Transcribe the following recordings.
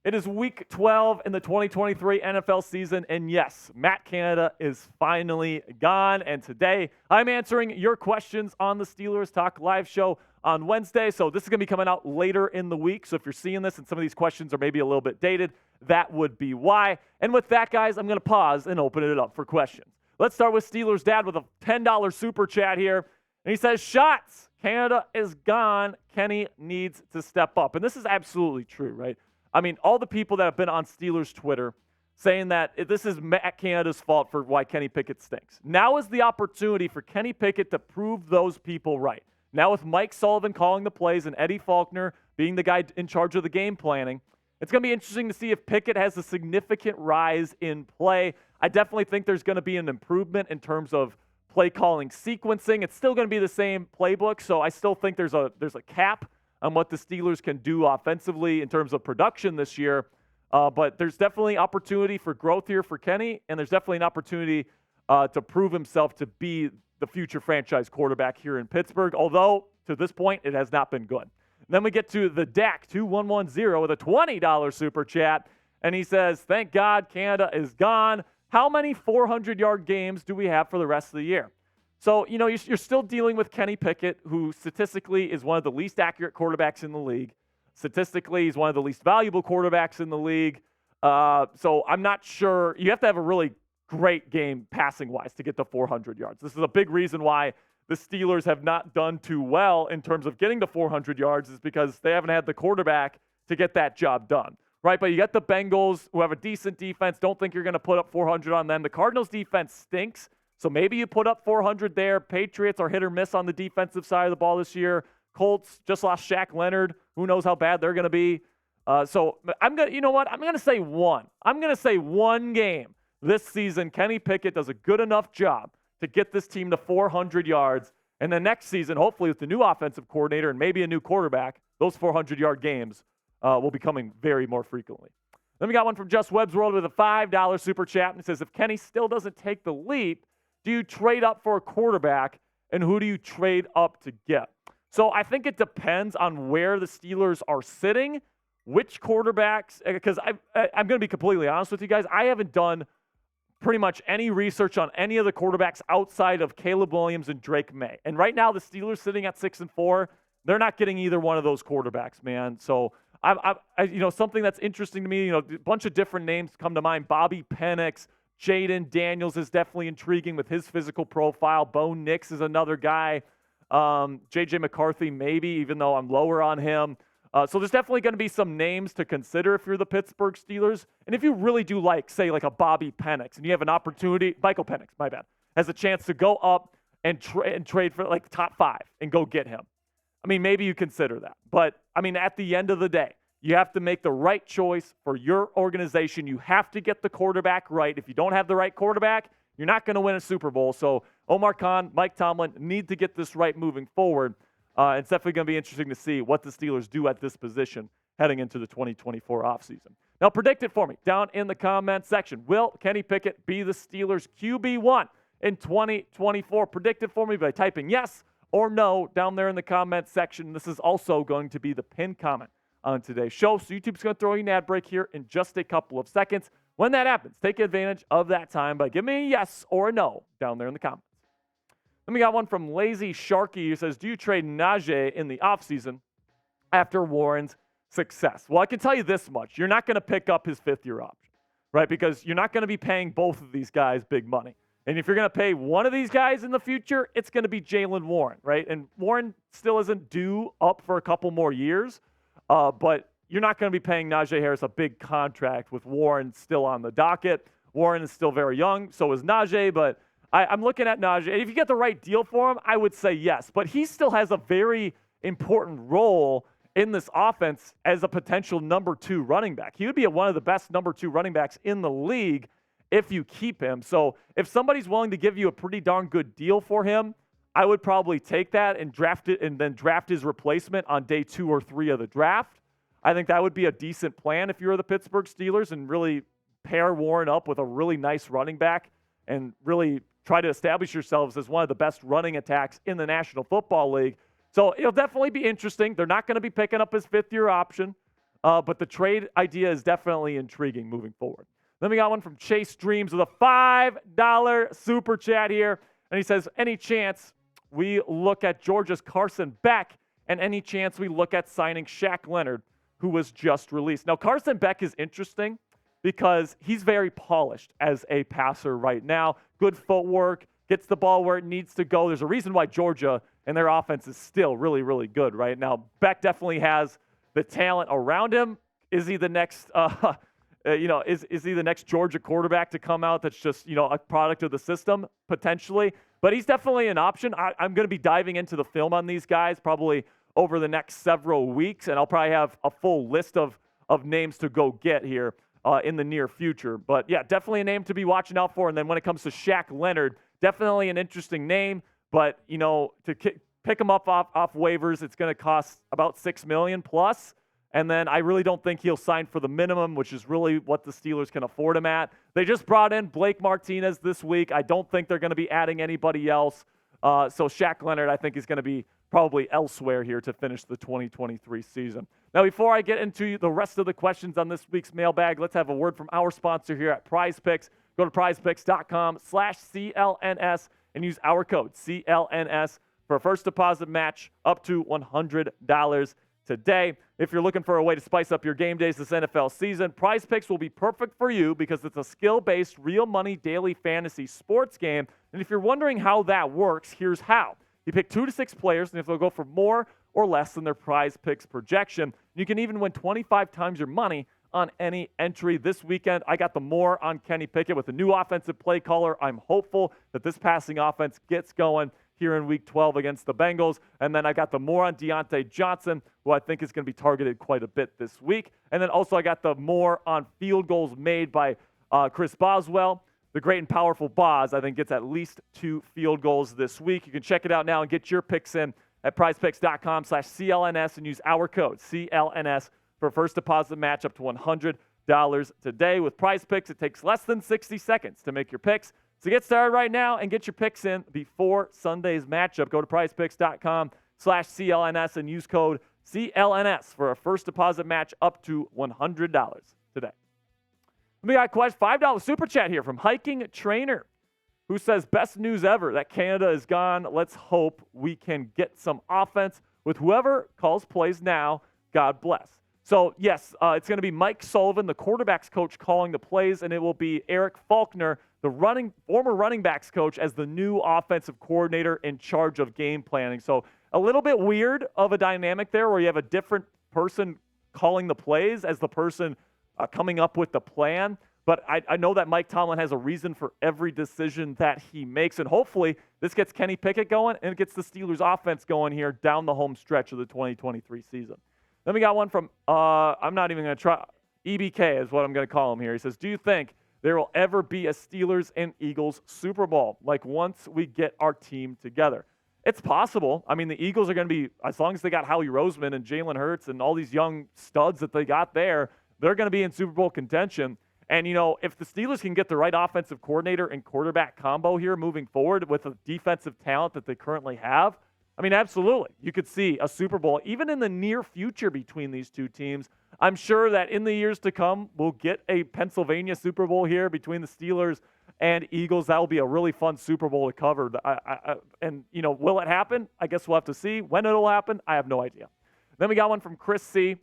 It is week 12 in the 2023 NFL season, and yes, Matt Canada is finally gone. And today, I'm answering your questions on the Steelers Talk live show on Wednesday. So this is going to be coming out later in the week. So if you're seeing this and some of these questions are maybe a little bit dated, that would be why. And with that, guys, I'm going to pause and open it up for questions. Let's start with Steelers Dad with a $10 super chat here. And he says, shots, Canada is gone. Kenny needs to step up. And this is absolutely true, right? I mean, all the people that have been on Steelers Twitter saying that this is Matt Canada's fault for why Kenny Pickett stinks. Now is the opportunity for Kenny Pickett to prove those people right. Now with Mike Sullivan calling the plays and Eddie Faulkner being the guy in charge of the game planning, it's going to be interesting to see if Pickett has a significant rise in play. I definitely think there's going to be an improvement in terms of play calling sequencing. It's still going to be the same playbook, so I still think there's a cap on what the Steelers can do offensively in terms of production this year. But there's definitely opportunity for growth here for Kenny, and there's definitely an opportunity to prove himself to be the future franchise quarterback here in Pittsburgh, although to this point it has not been good. And then we get to the Dak 2110 with a $20 super chat, and he says, thank God Canada is gone. How many 400-yard games do we have for the rest of the year? So, you know, you're still dealing with Kenny Pickett, who statistically is one of the least accurate quarterbacks in the league. Statistically, he's one of the least valuable quarterbacks in the league. So I'm not sure. You have to have a really great game passing-wise to get to 400 yards. This is a big reason why the Steelers have not done too well in terms of getting to 400 yards is because they haven't had the quarterback to get that job done, right? But you got the Bengals, who have a decent defense. Don't think you're going to put up 400 on them. The Cardinals' defense stinks. So maybe you put up 400 there. Patriots are hit or miss on the defensive side of the ball this year. Colts just lost Shaq Leonard. Who knows how bad they're going to be? So I'm going to, you know what? I'm going to say one. I'm going to say one game this season. Kenny Pickett does a good enough job to get this team to 400 yards. And then next season, hopefully with the new offensive coordinator and maybe a new quarterback, those 400-yard games will be coming very more frequently. Then we got one from Just Webb's World with a $5 super chat. And it says, if Kenny still doesn't take the leap, do you trade up for a quarterback, and who do you trade up to get? So I think it depends on where the Steelers are sitting, which quarterbacks, because I'm going to be completely honest with you guys. I haven't done pretty much any research on any of the quarterbacks outside of Caleb Williams and Drake May. And right now the Steelers sitting at 6-4, they're not getting either one of those quarterbacks, man. So I you know, something that's interesting to me, you know, a bunch of different names come to mind. Bobby Penix, Jaden Daniels is definitely intriguing with his physical profile. Bo Nix is another guy. J.J. McCarthy, maybe, even though I'm lower on him. So there's definitely going to be some names to consider if you're the Pittsburgh Steelers. And if you really do like, say, like a Bobby Penix, and you have an opportunity, Michael Penix, my bad, has a chance to go up and trade for like top 5 and go get him. I mean, maybe you consider that. But, I mean, at the end of the day, you have to make the right choice for your organization. You have to get the quarterback right. If you don't have the right quarterback, you're not going to win a Super Bowl. So Omar Khan, Mike Tomlin need to get this right moving forward. It's definitely going to be interesting to see what the Steelers do at this position heading into the 2024 offseason. Now, predict it for me down in the comment section. Will Kenny Pickett be the Steelers' QB1 in 2024? Predict it for me by typing yes or no down there in the comment section. This is also going to be the pinned comment on today's show. So YouTube's going to throw you an ad break here in just a couple of seconds. When that happens, take advantage of that time by giving me a yes or a no down there in the comments. Then we got one from Lazy Sharky who says, do you trade Najee in the offseason after Warren's success? Well, I can tell you this much. You're not going to pick up his 5th-year option, right? Because you're not going to be paying both of these guys big money. And if you're going to pay one of these guys in the future, it's going to be Jaylen Warren, right? And Warren still isn't due up for a couple more years. But you're not going to be paying Najee Harris a big contract with Warren still on the docket. Warren is still very young, so is Najee, but I'm looking at Najee. If you get the right deal for him, I would say yes. But he still has a very important role in this offense as a potential number 2 running back. He would be one of the best number 2 running backs in the league if you keep him. So if somebody's willing to give you a pretty darn good deal for him, I would probably take that and draft it and then draft his replacement on day 2 or 3 of the draft. I think that would be a decent plan if you're the Pittsburgh Steelers and really pair Warren up with a really nice running back and really try to establish yourselves as one of the best running attacks in the National Football League. So it'll definitely be interesting. They're not going to be picking up his 5th-year option. but the trade idea is definitely intriguing moving forward. Then we got one from Chase Dreams with a $5 super chat here. And he says, any chance we look at Georgia's Carson Beck, and any chance we look at signing Shaq Leonard, who was just released. Now, Carson Beck is interesting because he's very polished as a passer right now. Good footwork, gets the ball where it needs to go. There's a reason why Georgia and their offense is still really, really good right now. Beck definitely has the talent around him. Is he the next, is he the next Georgia quarterback to come out that's just, a product of the system? Potentially. But he's definitely an option. I'm going to be diving into the film on these guys probably over the next several weeks, and I'll probably have a full list of names to go get here in the near future. But, yeah, definitely a name to be watching out for. And then when it comes to Shaq Leonard, definitely an interesting name. But, to pick him up off waivers, it's going to cost about $6 million plus. And then I really don't think he'll sign for the minimum, which is really what the Steelers can afford him at. They just brought in Blake Martinez this week. I don't think they're going to be adding anybody else. So Shaq Leonard, I think, is going to be probably elsewhere here to finish the 2023 season. Now, before I get into the rest of the questions on this week's mailbag, let's have a word from our sponsor here at Prize Picks. Go to prizepicks.com/CLNS and use our code CLNS for a first deposit match up to $100 today. If you're looking for a way to spice up your game days this NFL season, Prize Picks will be perfect for you because it's a skill-based, real money daily fantasy sports game. And if you're wondering how that works, here's how. You pick 2 to 6 players, and if they'll go for more or less than their Prize Picks projection, you can even win 25 times your money on any entry. This weekend, I got the more on Kenny Pickett with a new offensive play caller. I'm hopeful that this passing offense gets going here in Week 12 against the Bengals. And then I got the more on Deontay Johnson, who I think is going to be targeted quite a bit this week. And then also I got the more on field goals made by Chris Boswell. The great and powerful Boz, I think, gets at least 2 field goals this week. You can check it out now and get your picks in at prizepicks.com/CLNS and use our code CLNS for a first deposit match up to $100 today. With Prize Picks, it takes less than 60 seconds to make your picks. So get started right now and get your picks in before Sunday's matchup. Go to prizepicks.com/CLNS and use code CLNS for a first deposit match up to $100 today. We got a question, $5 super chat here from Hiking Trainer, who says, best news ever that Canada is gone. Let's hope we can get some offense with whoever calls plays now. God bless. So, yes, it's going to be Mike Sullivan, the quarterback's coach, calling the plays, and it will be Eric Faulkner, the former running backs coach, as the new offensive coordinator in charge of game planning. So a little bit weird of a dynamic there where you have a different person calling the plays as the person coming up with the plan. But I know that Mike Tomlin has a reason for every decision that he makes, and hopefully this gets Kenny Pickett going and it gets the Steelers offense going here down the home stretch of the 2023 season. Then we got one from, I'm not even going to try, EBK is what I'm going to call him here. He says, do you think there will ever be a Steelers and Eagles Super Bowl, like once we get our team together? It's possible. I mean, the Eagles are going to be, as long as they got Howie Roseman and Jalen Hurts and all these young studs that they got there, they're going to be in Super Bowl contention. And, if the Steelers can get the right offensive coordinator and quarterback combo here moving forward with the defensive talent that they currently have, I mean, absolutely. You could see a Super Bowl, even in the near future between these two teams. I'm sure that in the years to come, we'll get a Pennsylvania Super Bowl here between the Steelers and Eagles. That will be a really fun Super Bowl to cover. Will it happen? I guess we'll have to see. When it'll happen, I have no idea. Then we got one from Chris C.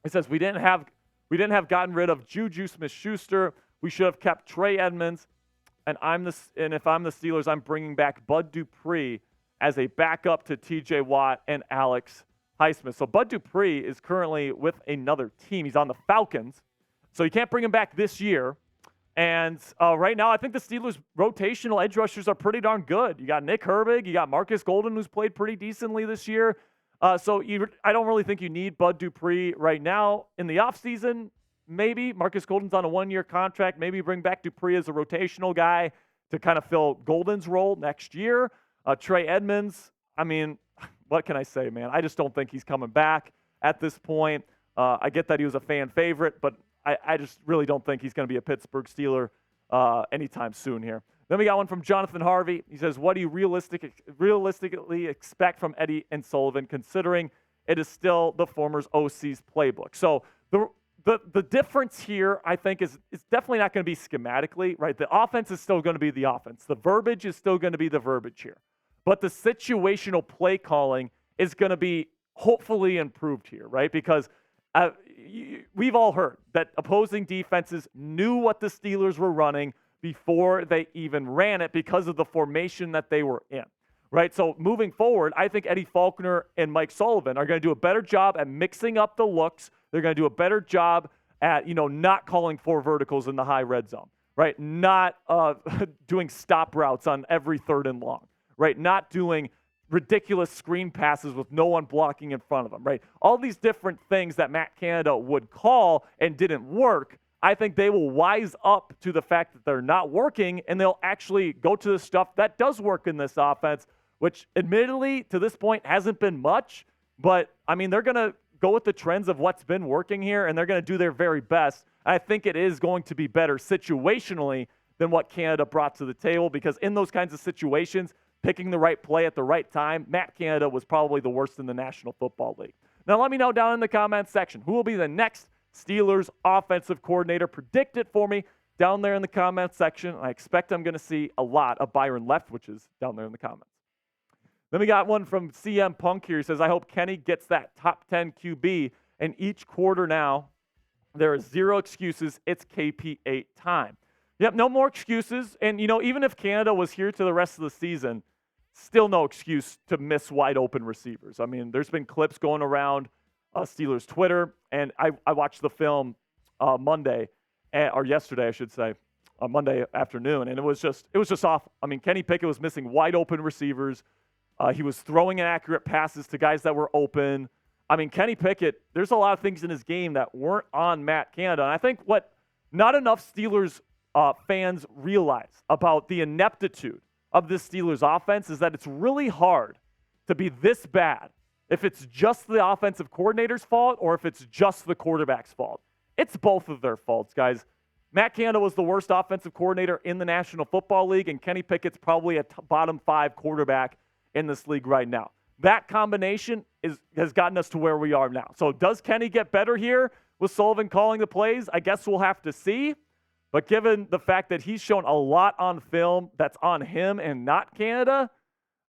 He says, we didn't have gotten rid of Juju Smith-Schuster. We should have kept Trey Edmonds. And if I'm the Steelers, I'm bringing back Bud Dupree as a backup to TJ Watt and Alex Highsmith. So Bud Dupree is currently with another team. He's on the Falcons. So you can't bring him back this year. And right now, I think the Steelers' rotational edge rushers are pretty darn good. You got Nick Herbig. You got Marcus Golden, who's played pretty decently this year. I don't really think you need Bud Dupree right now. In the offseason, maybe. Marcus Golden's on a 1-year contract. Maybe bring back Dupree as a rotational guy to kind of fill Golden's role next year. Trey Edmonds, I mean, what can I say, man? I just don't think he's coming back at this point. I get that he was a fan favorite, but I just really don't think he's going to be a Pittsburgh Steeler anytime soon here. Then we got one from Jonathan Harvey. He says, what do you realistically expect from Eddie and Sullivan, considering it is still the former's OC's playbook? So The difference here, I think, is definitely not going to be schematically, right? The offense is still going to be the offense. The verbiage is still going to be the verbiage here. But the situational play calling is going to be hopefully improved here, right? Because we've all heard that opposing defenses knew what the Steelers were running before they even ran it because of the formation that they were in, right? So moving forward, I think Eddie Faulkner and Mike Sullivan are going to do a better job at mixing up the looks. They're going to do a better job at, not calling 4 verticals in the high red zone, right? Not doing stop routes on every 3rd and long, right? Not doing ridiculous screen passes with no one blocking in front of them, right? All these different things that Matt Canada would call and didn't work, I think they will wise up to the fact that they're not working, and they'll actually go to the stuff that does work in this offense, which admittedly to this point hasn't been much, but I mean, they're going to go with the trends of what's been working here, and they're going to do their very best. I think it is going to be better situationally than what Canada brought to the table, because in those kinds of situations, picking the right play at the right time, Matt Canada was probably the worst in the National Football League. Now, let me know down in the comments section who will be the next Steelers offensive coordinator. Predict it for me down there in the comments section. I expect I'm going to see a lot of Byron Leftwich's down there in the comments. Then we got one from CM Punk here. He says, I hope Kenny gets that top 10 QB in each quarter now. There is 0 excuses. It's KP8 time. Yep, no more excuses. And, even if Canada was here to the rest of the season, still no excuse to miss wide open receivers. I mean, there's been clips going around Steelers Twitter, and I watched the film Monday, or yesterday, I should say, Monday afternoon, and it was just awful. I mean, Kenny Pickett was missing wide open receivers. He was throwing inaccurate passes to guys that were open. I mean, Kenny Pickett, there's a lot of things in his game that weren't on Matt Canada. And I think what not enough Steelers fans realize about the ineptitude of this Steelers offense is that it's really hard to be this bad if it's just the offensive coordinator's fault or if it's just the quarterback's fault. It's both of their faults, guys. Matt Canada was the worst offensive coordinator in the National Football League, and Kenny Pickett's probably a bottom 5 quarterback in this league right now. That combination has gotten us to where we are now. So does Kenny get better here with Sullivan calling the plays? I guess we'll have to see. But given the fact that he's shown a lot on film that's on him and not Canada,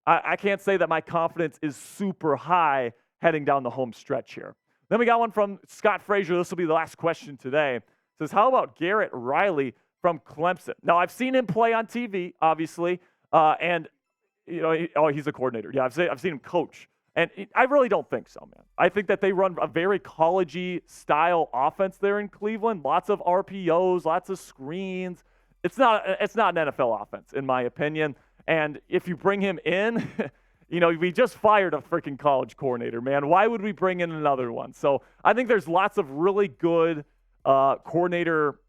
I can't say that my confidence is super high heading down the home stretch here. Then we got one from Scott Frazier. This will be the last question today. It says, how about Garrett Riley from Clemson? Now, I've seen him play on TV, obviously, and he's a coordinator. Yeah, I've seen him coach. And I really don't think so, man. I think that they run a very college-y style offense there in Cleveland. Lots of RPOs, lots of screens. It's not an NFL offense, in my opinion. And if you bring him in, we just fired a freaking college coordinator, man. Why would we bring in another one? So I think there's lots of really good coordinator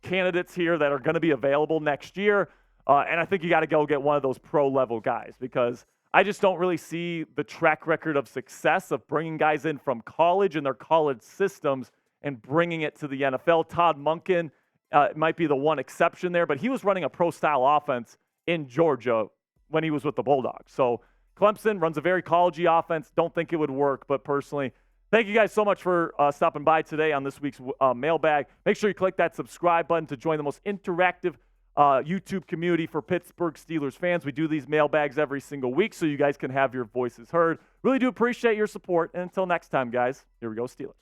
candidates here that are going to be available next year. And I think you got to go get one of those pro-level guys, because I just don't really see the track record of success of bringing guys in from college and their college systems and bringing it to the NFL. Todd Monken might be the one exception there, but he was running a pro-style offense in Georgia when he was with the Bulldogs. So Clemson runs a very college-y offense. Don't think it would work, but personally, thank you guys so much for stopping by today on this week's mailbag. Make sure you click that subscribe button to join the most interactive YouTube community for Pittsburgh Steelers fans. We do these mailbags every single week so you guys can have your voices heard. Really do appreciate your support. And until next time, guys, here we go, Steelers.